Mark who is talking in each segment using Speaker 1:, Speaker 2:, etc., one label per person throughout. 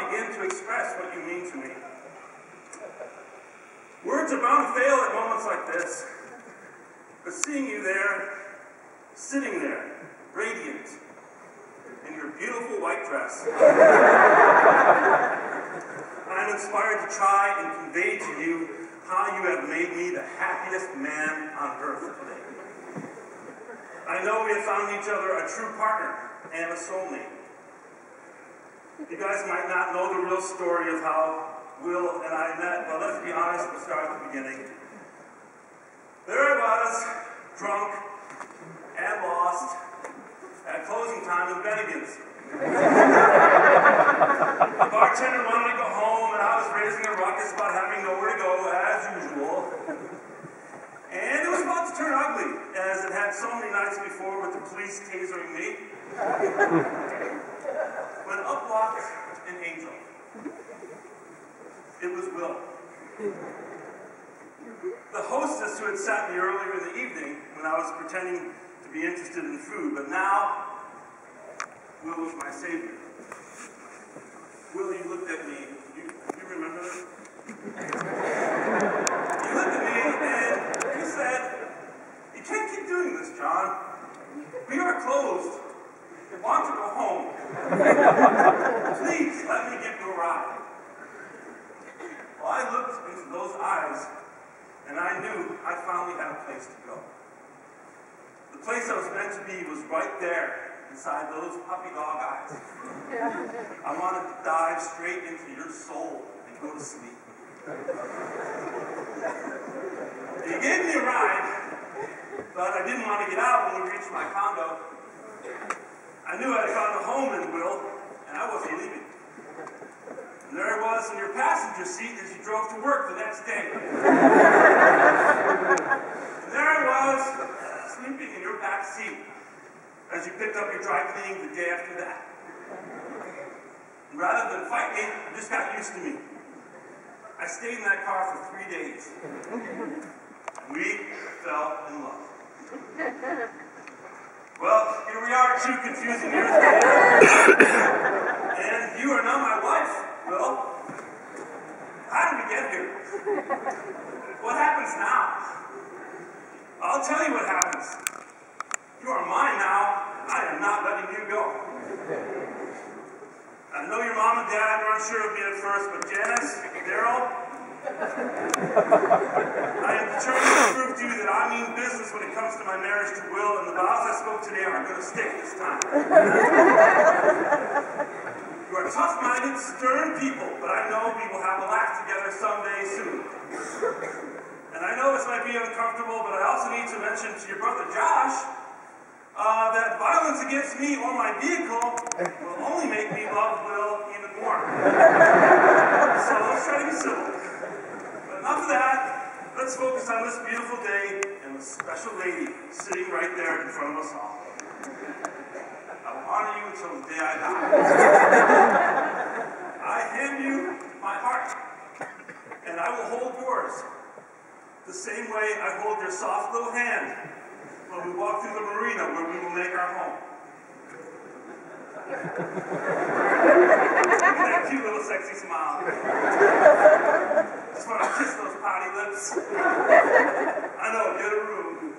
Speaker 1: begin to express what you mean to me. Words are bound to fail at moments like this, but seeing you there, sitting there, radiant, in your beautiful white dress, I'm inspired to try and convey to you how you have made me the happiest man on earth today. I know we have found each other a true partner and a soulmate. You guys might not know the real story of how Will and I met, but let's be honest, we'll start at the beginning. There I was, drunk and lost, at closing time in Bennigan's. The bartender wanted to go home, and I was raising a ruckus about having nowhere to go, as usual. And it was about to turn ugly, as it had so many nights before with the police tasering me. When up walked an angel. It was Will. The hostess who had sat me earlier in the evening when I was pretending to be interested in food, but now Will was my savior. Will, you looked at me. You remember this? You looked at me and you said, "You can't keep doing this, John. We are closed. I want to go home. Please let me give you a ride." Well, I looked into those eyes and I knew I finally had a place to go. The place I was meant to be was right there. Inside those puppy dog eyes. I wanted to dive straight into your soul and go to sleep. You gave me a ride, but I didn't want to get out when we reached my condo. I knew I'd found a home in Will, and I wasn't leaving. And there I was in your passenger seat as you drove to work the next day. And there I was, sleeping in your back seat, as you picked up your dry cleaning the day after that. And rather than fight me, you just got used to me. I stayed in that car for 3 days. And we fell in love. Well, here we are 2 confusing years later. And you are now my wife, Will. How did we get here? What happens now? I'll tell you what happens. You are mine now. I am not letting you go. I know your mom and dad weren't sure of me at first, but Janice, Daryl, I am determined to prove to you that I mean business when it comes to my marriage to Will, and the vows I spoke today are going to stick this time. You are tough-minded, stern people, but I know we will have a laugh together someday soon. And I know this might be uncomfortable, but I also need to mention to your brother Josh that violence against me or my vehicle will only make me love Will even more. So let's try to be civil. But enough of that. Let's focus on this beautiful day and the special lady sitting right there in front of us all. I will honor you until the day I die. I hand you my heart, and I will hold yours the same way I hold your soft little hand when we walk through the marina where we will make our home. Look at that cute little sexy smile. Just want to kiss those pouty lips. I know, get a room.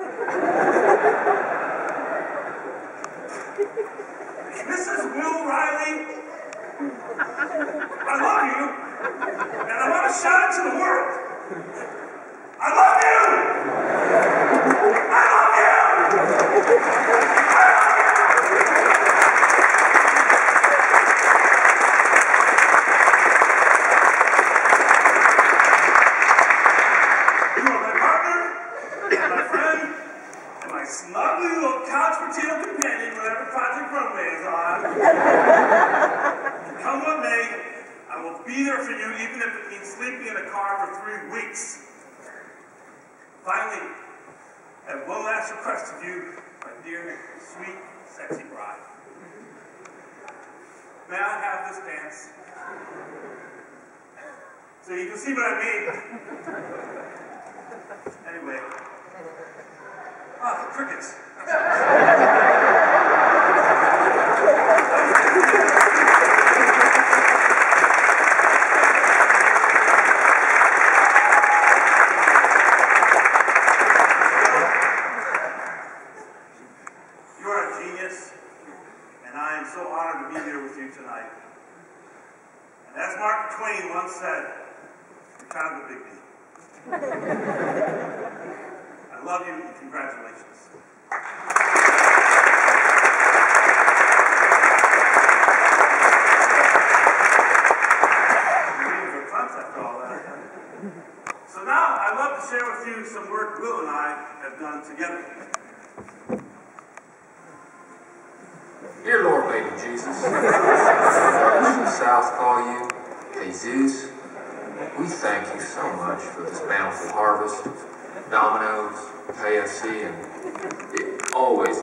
Speaker 1: Mrs. Will Reilly, I love you, and I want to shout it to the world. I love you! I love you! You are my partner, and my friend, and my snuggly little couch potato companion whenever Project Runway is on. Come what may, I will be there for you even if it means sleeping in a car for 3 weeks. Finally, I have one last request of you, my dear, sweet, sexy bride. May I have this dance? So you can see what I mean. Anyway. Ah, crickets. am so honored to be here with you tonight. And as Mark Twain once said, you're kind of a big deal. I love you and congratulations. So now I'd love to share with you some work Will and I have done together.
Speaker 2: Dear Lord, baby Jesus, the South call you Jesus. We thank you so much for this bountiful harvest, Domino's, KFC, and it always